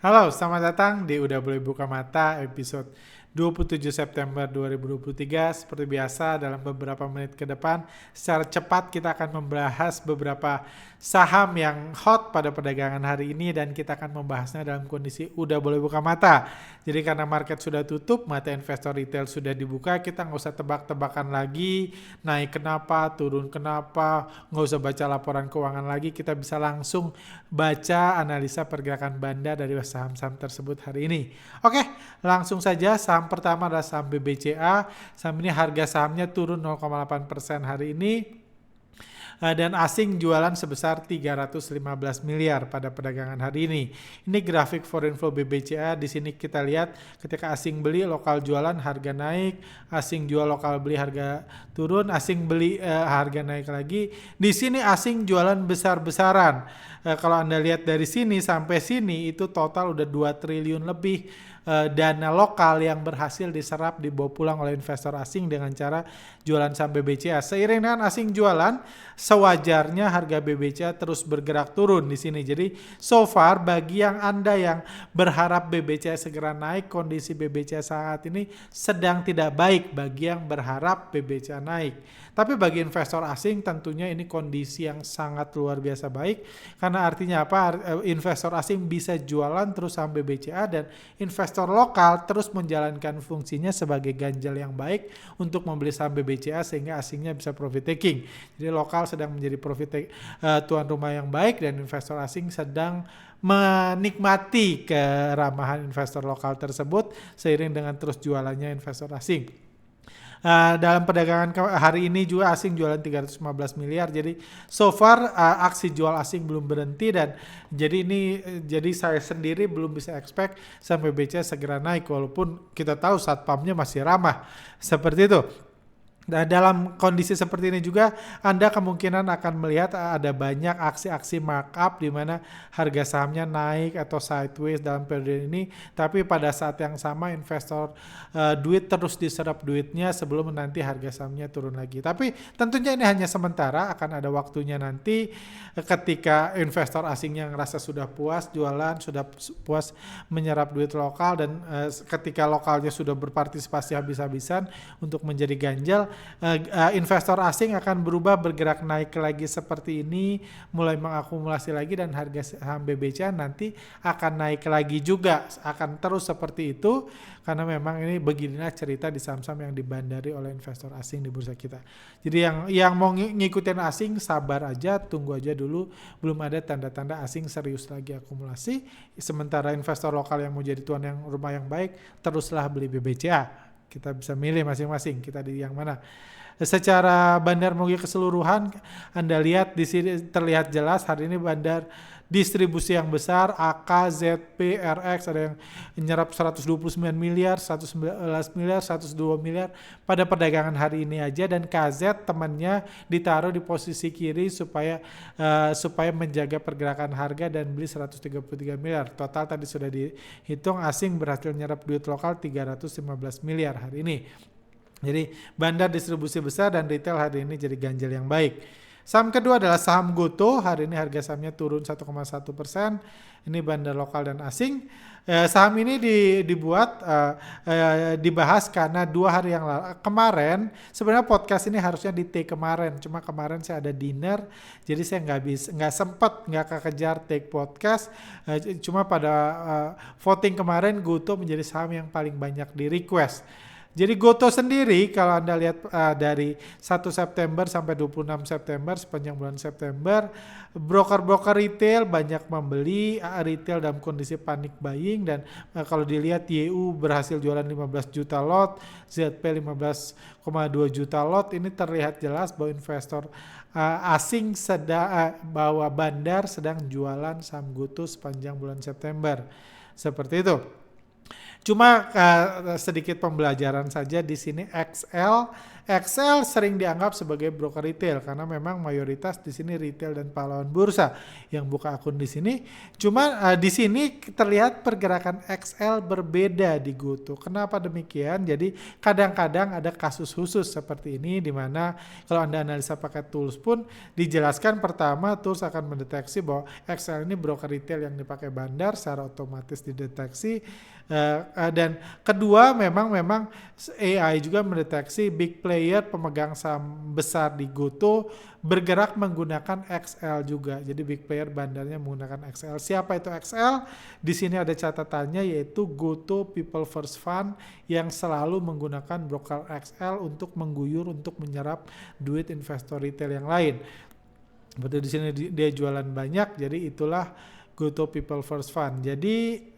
Halo, selamat datang di Udah Boleh Buka Mata episode 27 September 2023. Seperti biasa, dalam beberapa menit ke depan, secara cepat kita akan membahas beberapa saham yang hot pada perdagangan hari ini dan kita akan membahasnya dalam kondisi udah boleh buka mata. Jadi karena market sudah tutup, mata investor retail sudah dibuka, kita nggak usah tebak-tebakan lagi, naik kenapa, turun kenapa, nggak usah baca laporan keuangan lagi, kita bisa langsung baca analisa pergerakan bandar dari saham-saham tersebut hari ini. Oke, langsung saja saham pertama adalah saham BBCA. Saham ini harga sahamnya turun 0,8% hari ini. Dan asing jualan sebesar 315 miliar pada perdagangan hari ini. Ini grafik foreign flow BBCA. Di sini kita lihat ketika asing beli, lokal jualan, harga naik, asing jual, lokal beli, harga turun, asing beli, harga naik lagi. Di sini asing jualan besar-besaran. Kalau Anda lihat dari sini sampai sini itu total udah 2 triliun lebih dana lokal yang berhasil diserap dibawa pulang oleh investor asing dengan cara jualan saham BBCA. Seiring dengan asing jualan, sewajarnya harga BBCA terus bergerak turun di sini. Jadi so far bagi yang Anda yang berharap BBCA segera naik, kondisi BBCA saat ini sedang tidak baik bagi yang berharap BBCA naik. Tapi bagi investor asing tentunya ini kondisi yang sangat luar biasa baik karena artinya apa? Investor asing bisa jualan terus saham BBCA dan investor lokal terus menjalankan fungsinya sebagai ganjal yang baik untuk membeli saham BBCA sehingga asingnya bisa profit taking. Jadi lokal sedang menjadi tuan rumah yang baik dan investor asing sedang menikmati keramahan investor lokal tersebut seiring dengan terus jualannya investor asing. Dalam perdagangan hari ini juga asing jualan 315 miliar. Jadi so far aksi jual asing belum berhenti dan jadi saya sendiri belum bisa expect sampai BCA segera naik walaupun kita tahu satpamnya masih ramah. Seperti itu. Nah, dalam kondisi seperti ini juga Anda kemungkinan akan melihat ada banyak aksi-aksi markup di mana harga sahamnya naik atau sideways dalam periode ini, tapi pada saat yang sama investor duit terus diserap duitnya sebelum nanti harga sahamnya turun lagi. Tapi tentunya ini hanya sementara, akan ada waktunya nanti ketika investor asingnya ngerasa sudah puas jualan, sudah puas menyerap duit lokal dan ketika lokalnya sudah berpartisipasi habis-habisan untuk menjadi ganjal, investor asing akan bergerak naik lagi seperti ini, mulai mengakumulasi lagi dan harga saham BBCA nanti akan naik lagi juga, akan terus seperti itu karena memang ini beginilah cerita di saham-saham yang dibandari oleh investor asing di bursa kita. Jadi yang mau ngikutin asing sabar aja, tunggu aja dulu, belum ada tanda-tanda asing serius lagi akumulasi. Sementara investor lokal yang mau jadi tuan yang rumah yang baik, teruslah beli BBCA. Kita bisa milih masing-masing kita di yang mana. Secara bandar mogi keseluruhan Anda lihat di sini terlihat jelas hari ini bandar distribusi yang besar AK, ZP, RX ada yang menyerap 129 miliar, 119 miliar, 102 miliar pada perdagangan hari ini aja dan KZ temannya ditaruh di posisi kiri supaya menjaga pergerakan harga dan beli 133 miliar. Total tadi sudah dihitung asing berhasil menyerap duit lokal 315 miliar hari ini. Jadi bandar distribusi besar dan retail hari ini jadi ganjil yang baik. Saham kedua adalah saham GoTo. Hari ini harga sahamnya turun 1,1%. Ini bandar lokal dan asing. Saham ini dibahas karena 2 hari yang lalu kemarin. Sebenarnya podcast ini harusnya di take kemarin. Cuma kemarin saya ada dinner, jadi saya nggak kekejar take podcast. Cuma pada voting kemarin GoTo menjadi saham yang paling banyak di request. Jadi GoTo sendiri kalau Anda lihat dari 1 September sampai 26 September sepanjang bulan September, broker-broker retail banyak membeli, retail dalam kondisi panic buying dan kalau dilihat YU berhasil jualan 15 juta lot, ZP 15,2 juta lot, ini terlihat jelas bahwa investor asing bahwa bandar sedang jualan saham GoTo sepanjang bulan September. Seperti itu. Cuma sedikit pembelajaran saja di sini XL XL sering dianggap sebagai broker retail karena memang mayoritas di sini retail dan pahlawan bursa yang buka akun di sini. Cuma di sini terlihat pergerakan XL berbeda di GoTo. Kenapa demikian? Jadi kadang-kadang ada kasus khusus seperti ini di mana kalau Anda analisa pakai tools pun dijelaskan pertama tools akan mendeteksi bahwa XL ini broker retail yang dipakai bandar secara otomatis dideteksi. Dan kedua memang AI juga mendeteksi big player pemegang saham besar di GoTo bergerak menggunakan XL juga. Jadi big player bandarnya menggunakan XL. Siapa itu XL? Di sini ada catatannya yaitu GoTo People First Fund yang selalu menggunakan broker XL untuk mengguyur untuk menyerap duit investor retail yang lain. Berarti di sini dia jualan banyak, jadi itulah GoTo People First Fund. Jadi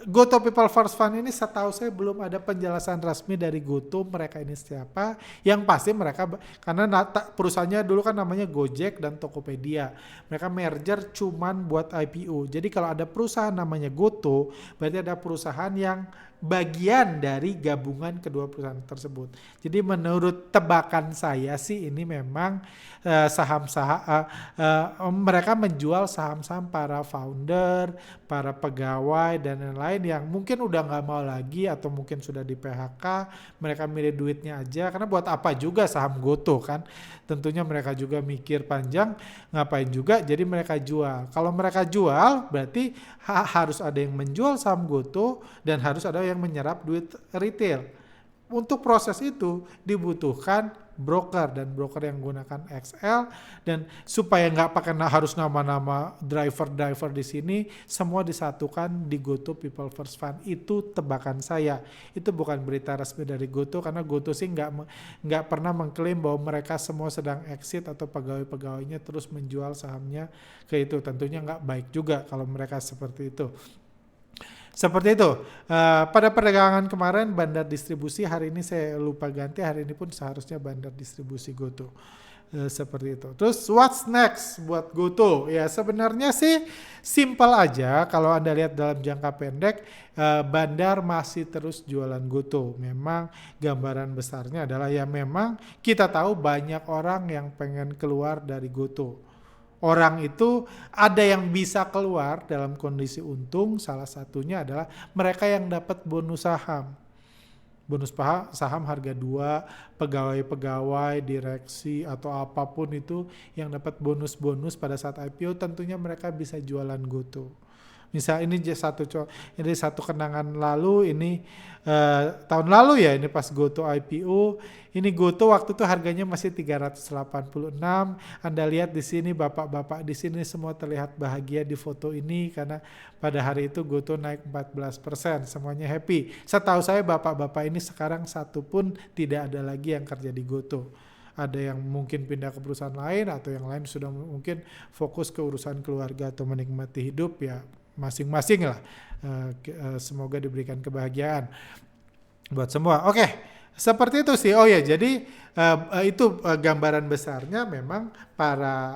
GoTo People First Fund ini setahu saya belum ada penjelasan resmi dari GoTo mereka ini siapa. Yang pasti mereka, karena perusahaannya dulu kan namanya Gojek dan Tokopedia. Mereka merger cuman buat IPO. Jadi kalau ada perusahaan namanya GoTo, berarti ada perusahaan yang bagian dari gabungan kedua perusahaan tersebut. Jadi menurut tebakan saya sih ini memang mereka menjual saham-saham para founder, para pegawai dan lain-lain yang mungkin udah nggak mau lagi atau mungkin sudah di PHK. Mereka milih duitnya aja karena buat apa juga saham GoTo kan? Tentunya mereka juga mikir panjang, ngapain juga? Jadi mereka jual. Kalau mereka jual berarti harus ada yang menjual saham GoTo dan harus ada yang menyerap duit retail. Untuk proses itu dibutuhkan broker dan broker yang menggunakan XL, dan supaya nggak pakai harus nama-nama driver di sini, semua disatukan di GoTo People First Fund. Itu tebakan saya. Itu bukan berita resmi dari GoTo karena GoTo sih nggak pernah mengklaim bahwa mereka semua sedang exit atau pegawai-pegawainya terus menjual sahamnya ke itu. Tentunya nggak baik juga kalau mereka seperti itu. Seperti itu. Pada perdagangan kemarin bandar distribusi, hari ini saya lupa ganti, hari ini pun seharusnya bandar distribusi GoTo. Seperti itu. Terus what's next buat GoTo? Ya sebenarnya sih simple aja. Kalau Anda lihat dalam jangka pendek, bandar masih terus jualan GoTo. Memang gambaran besarnya adalah ya memang kita tahu banyak orang yang pengen keluar dari GoTo. Orang itu ada yang bisa keluar dalam kondisi untung, salah satunya adalah mereka yang dapat bonus saham. Bonus saham harga 2, pegawai-pegawai, direksi atau apapun itu yang dapat bonus-bonus pada saat IPO, tentunya mereka bisa jualan GoTo. Misal ini satu kenangan lalu, ini tahun lalu ya, ini pas GoTo IPO, ini GoTo waktu itu harganya masih 386. Anda lihat di sini bapak-bapak di sini semua terlihat bahagia di foto ini karena pada hari itu GoTo naik 14%, semuanya happy. Setahu saya bapak-bapak ini sekarang satu pun tidak ada lagi yang kerja di GoTo. Ada yang mungkin pindah ke perusahaan lain atau yang lain sudah mungkin fokus ke urusan keluarga atau menikmati hidup ya. Masing-masing lah, semoga diberikan kebahagiaan buat semua. Oke, seperti itu sih. Oh ya, jadi itu gambaran besarnya memang para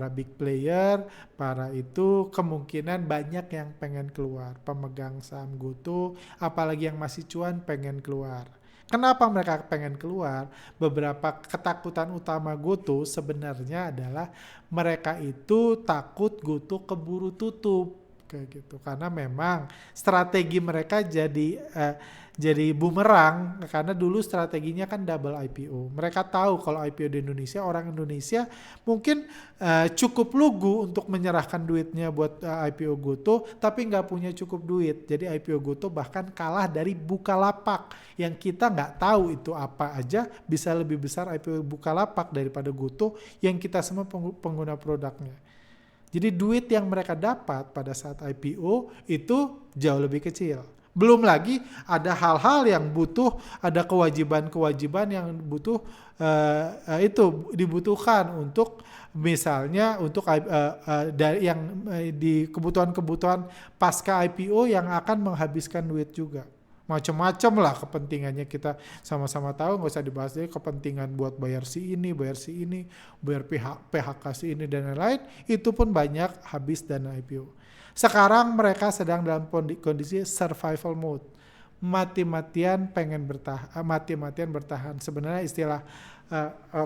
big player, para itu kemungkinan banyak yang pengen keluar. Pemegang saham GoTo, apalagi yang masih cuan pengen keluar. Kenapa mereka pengen keluar? Beberapa ketakutan utama GoTo sebenarnya adalah mereka itu takut GoTo keburu tutup. Kayak gitu, karena memang strategi mereka jadi bumerang karena dulu strateginya kan double IPO. Mereka tahu kalau IPO di Indonesia, orang Indonesia mungkin cukup lugu untuk menyerahkan duitnya buat IPO GoTo, tapi nggak punya cukup duit. Jadi IPO GoTo bahkan kalah dari Bukalapak yang kita nggak tahu itu apa aja, bisa lebih besar IPO Bukalapak daripada GoTo yang kita semua pengguna produknya. Jadi duit yang mereka dapat pada saat IPO itu jauh lebih kecil. Belum lagi ada hal-hal yang butuh, ada kewajiban-kewajiban yang butuh itu dibutuhkan untuk misalnya untuk dari yang di kebutuhan-kebutuhan pasca IPO yang akan menghabiskan duit juga. Macam-macam lah kepentingannya, kita sama-sama tahu, nggak usah dibahas deh kepentingan buat bayar si ini, bayar PHK si ini dan lain-lain, itu pun banyak habis dana IPO. Sekarang mereka sedang dalam kondisi survival mode. mati-matian bertahan. Sebenarnya istilah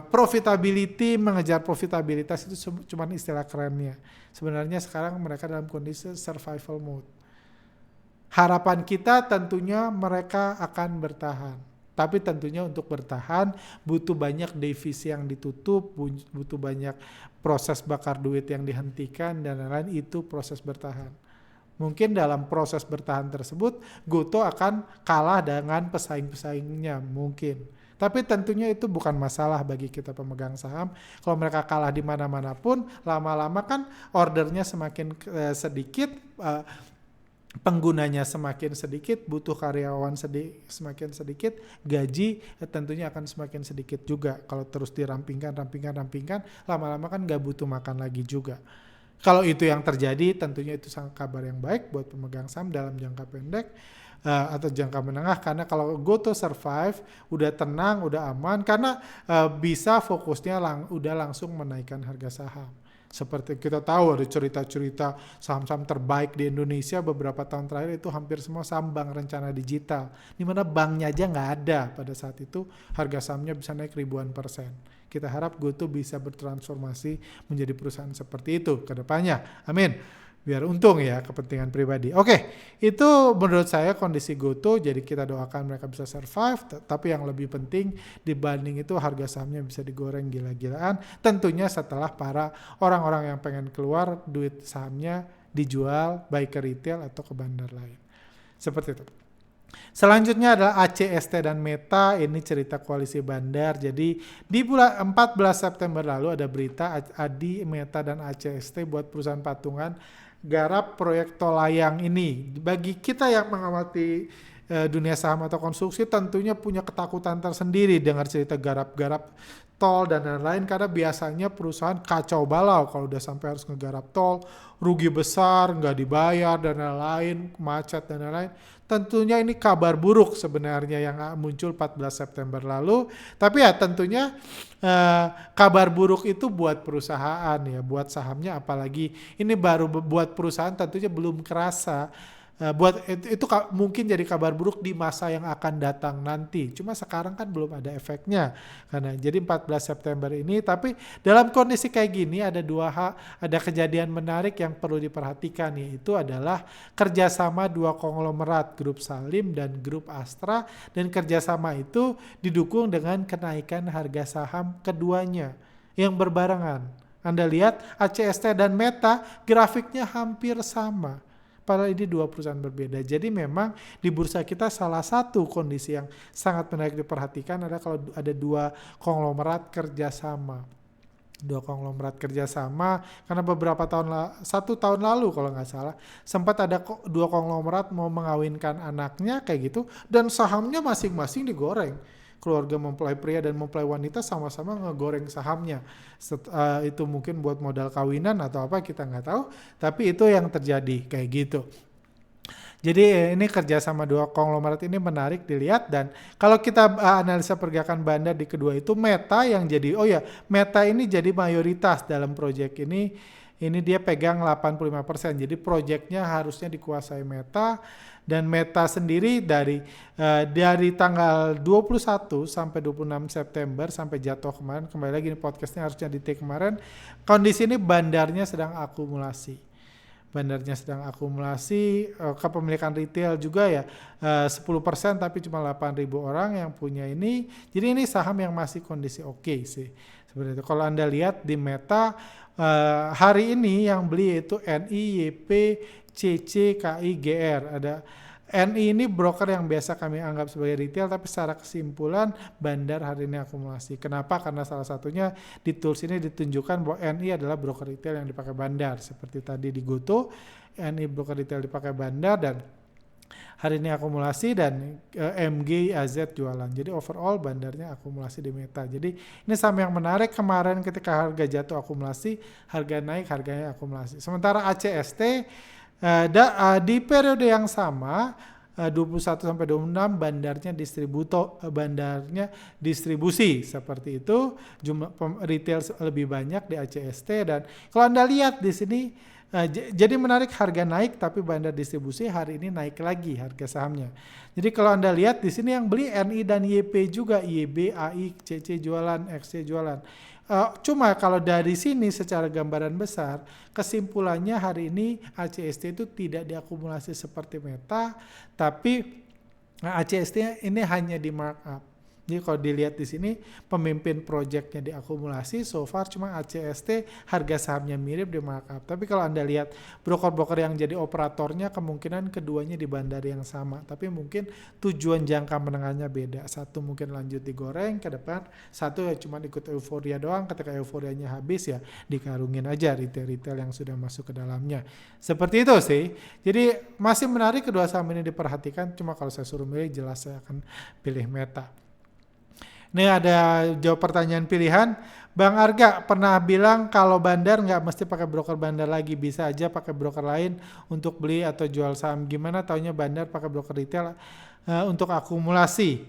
profitability, mengejar profitabilitas itu cuma istilah kerennya. Sebenarnya sekarang mereka dalam kondisi survival mode. Harapan kita tentunya mereka akan bertahan. Tapi tentunya untuk bertahan butuh banyak devisi yang ditutup, butuh banyak proses bakar duit yang dihentikan, dan lain-lain. Itu proses bertahan. Mungkin dalam proses bertahan tersebut Gotoh akan kalah dengan pesaing-pesaingnya mungkin. Tapi tentunya itu bukan masalah bagi kita pemegang saham. Kalau mereka kalah di mana-mana pun, lama-lama kan ordernya semakin sedikit, penggunanya semakin sedikit, butuh karyawan semakin sedikit, gaji tentunya akan semakin sedikit juga. Kalau terus dirampingkan, lama-lama kan gak butuh makan lagi juga. Kalau itu yang terjadi, tentunya itu sangat kabar yang baik buat pemegang saham dalam jangka pendek atau jangka menengah. Karena kalau Gotoh survive, udah tenang, udah aman, karena bisa fokusnya udah langsung menaikkan harga saham. Seperti kita tahu ada cerita-cerita saham-saham terbaik di Indonesia beberapa tahun terakhir itu hampir semua saham bank rencana digital. Di mana banknya aja nggak ada pada saat itu, harga sahamnya bisa naik ribuan %. Kita harap Gotoh bisa bertransformasi menjadi perusahaan seperti itu ke depannya. Amin. Biar untung ya, kepentingan pribadi. Oke, itu menurut saya kondisi Gotoh. Jadi kita doakan mereka bisa survive. Tapi yang lebih penting dibanding itu harga sahamnya bisa digoreng gila-gilaan. Tentunya setelah para orang-orang yang pengen keluar duit sahamnya dijual baik ke retail atau ke bandar lain. Seperti itu. Selanjutnya adalah ACST dan Meta. Ini cerita koalisi bandar. Jadi di bulan 14 September lalu ada berita Adi, Meta, dan ACST buat perusahaan patungan garap proyek tol layang ini. Bagi kita yang mengamati dunia saham atau konstruksi tentunya punya ketakutan tersendiri dengar cerita garap-garap tol dan lain-lain, karena biasanya perusahaan kacau balau kalau udah sampai harus ngegarap tol, rugi besar, nggak dibayar dan lain-lain, macet dan lain-lain. Tentunya ini kabar buruk sebenarnya yang muncul 14 September lalu. Tapi ya tentunya kabar buruk itu buat perusahaan ya, buat sahamnya apalagi. Ini baru buat perusahaan tentunya belum kerasa. Buat itu mungkin jadi kabar buruk di masa yang akan datang nanti. Cuma sekarang kan belum ada efeknya. Karena jadi 14 September ini, tapi dalam kondisi kayak gini ada ada kejadian menarik yang perlu diperhatikan, yaitu adalah kerjasama dua konglomerat, Grup Salim dan Grup Astra, dan kerjasama itu didukung dengan kenaikan harga saham keduanya yang berbarengan. Anda lihat ACST dan Meta grafiknya hampir sama. Padahal ini dua perusahaan berbeda. Jadi memang di bursa kita salah satu kondisi yang sangat menarik diperhatikan adalah kalau ada dua konglomerat kerjasama. Karena beberapa satu tahun lalu kalau nggak salah, sempat ada dua konglomerat mau mengawinkan anaknya kayak gitu, dan sahamnya masing-masing digoreng. Keluarga mempelai pria dan mempelai wanita sama-sama ngegoreng sahamnya. Itu mungkin buat modal kawinan atau apa kita nggak tahu, tapi itu yang terjadi kayak gitu. Jadi ini kerjasama dua konglomerat ini menarik dilihat, dan kalau kita analisa pergerakan bandar di kedua itu Meta yang jadi, Meta ini jadi mayoritas dalam proyek ini. Ini dia pegang 85%. Jadi proyeknya harusnya dikuasai Meta, dan Meta sendiri dari tanggal 21 sampai 26 September sampai jatuh kemarin, kembali lagi ini podcastnya harusnya di take kemarin, kondisi ini bandarnya sedang akumulasi. Kepemilikan retail juga ya 10%, tapi cuma 8.000 orang yang punya ini. Jadi ini saham yang masih kondisi oke sih. Seperti itu. Kalau Anda lihat di Meta hari ini yang beli itu NI, YP, CC, KI, GR. Ada NI ini broker yang biasa kami anggap sebagai retail, tapi secara kesimpulan bandar hari ini akumulasi. Kenapa? Karena salah satunya di tools ini ditunjukkan bahwa NI adalah broker retail yang dipakai bandar. Seperti tadi di Gotoh, NI broker retail dipakai bandar, dan hari ini akumulasi, dan MG AZ jualan. Jadi overall bandarnya akumulasi di Meta. Jadi ini saham yang menarik. Kemarin ketika harga jatuh akumulasi, harga naik harganya akumulasi. Sementara ACST di periode yang sama 21 sampai 26 bandarnya distribusi seperti itu, jumlah retail lebih banyak di ACST. Dan kalau Anda lihat di sini Jadi menarik, harga naik tapi Bandar Distribusi hari ini naik lagi harga sahamnya. Jadi kalau Anda lihat di sini yang beli NI dan YP juga, YB, AI, CC jualan, XC jualan. Cuma kalau dari sini secara gambaran besar, kesimpulannya hari ini ACST itu tidak diakumulasi seperti Meta, tapi ACST ini hanya di markup. Jadi kalau dilihat di sini pemimpin proyeknya diakumulasi, so far cuma ACST harga sahamnya mirip di markup. Tapi kalau Anda lihat broker-broker yang jadi operatornya, kemungkinan keduanya di bandar yang sama. Tapi mungkin tujuan jangka menengahnya beda. Satu mungkin lanjut digoreng ke depan, satu ya cuma ikut euforia doang. Ketika euforianya habis ya dikarungin aja retail-retail yang sudah masuk ke dalamnya. Seperti itu sih. Jadi masih menarik kedua saham ini diperhatikan. Cuma kalau saya suruh milih, jelas saya akan pilih Meta. Ini ada jawab pertanyaan pilihan. Bang Arga pernah bilang kalau bandar nggak mesti pakai broker bandar lagi, bisa aja pakai broker lain untuk beli atau jual saham. Gimana taunya bandar pakai broker retail untuk akumulasi?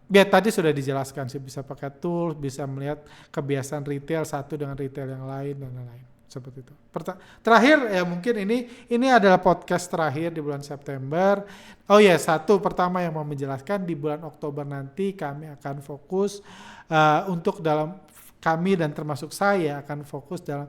Biar tadi sudah dijelaskan sih, bisa pakai tools, bisa melihat kebiasaan retail satu dengan retail yang lain dan lain-lain. Seperti itu. Terakhir ya mungkin ini adalah podcast terakhir di bulan September. Oh ya, satu pertama yang mau menjelaskan, di bulan Oktober nanti kami akan fokus untuk dalam kami dan termasuk saya akan fokus dalam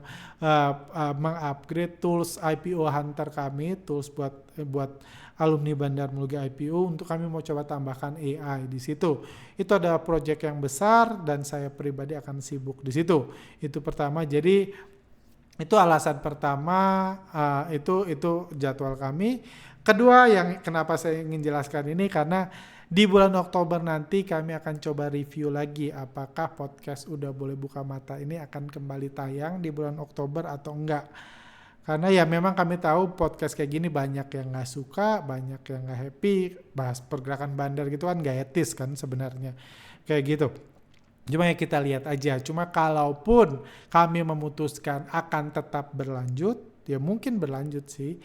mengupgrade tools IPO Hunter kami, tools buat alumni Bandar Mulugi IPO, untuk kami mau coba tambahkan AI di situ. Itu adalah proyek yang besar dan saya pribadi akan sibuk di situ. Itu pertama. Jadi itu alasan pertama, itu jadwal kami. Kedua yang kenapa saya ingin jelaskan ini, karena di bulan Oktober nanti kami akan coba review lagi apakah podcast Udah Boleh Buka Mata ini akan kembali tayang di bulan Oktober atau enggak. Karena ya memang kami tahu podcast kayak gini banyak yang gak suka, banyak yang gak happy, bahas pergerakan bandar gitu kan gak etis kan sebenarnya. Kayak gitu. Cuma ya kita lihat aja. Cuma kalaupun kami memutuskan akan tetap berlanjut, ya mungkin berlanjut sih.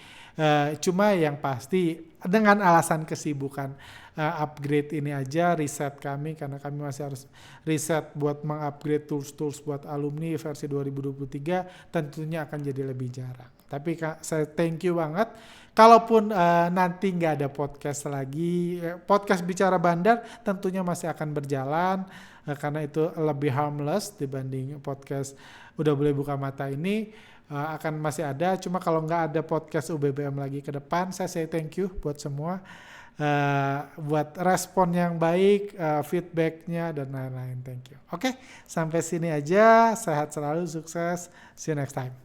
Cuma yang pasti dengan alasan kesibukan upgrade ini aja, riset kami, karena kami masih harus riset buat mengupgrade tools-tools buat alumni versi 2023, tentunya akan jadi lebih jarang. Tapi saya thank you banget. Kalaupun nanti nggak ada podcast lagi, podcast Bicara Bandar tentunya masih akan berjalan, karena itu lebih harmless dibanding podcast Udah Boleh Buka Mata ini. Akan masih ada, cuma kalau nggak ada podcast UBBM lagi ke depan, saya say thank you buat semua, buat respon yang baik, feedbacknya dan lain-lain. Thank you. Oke, sampai sini aja, sehat selalu, sukses, see you next time.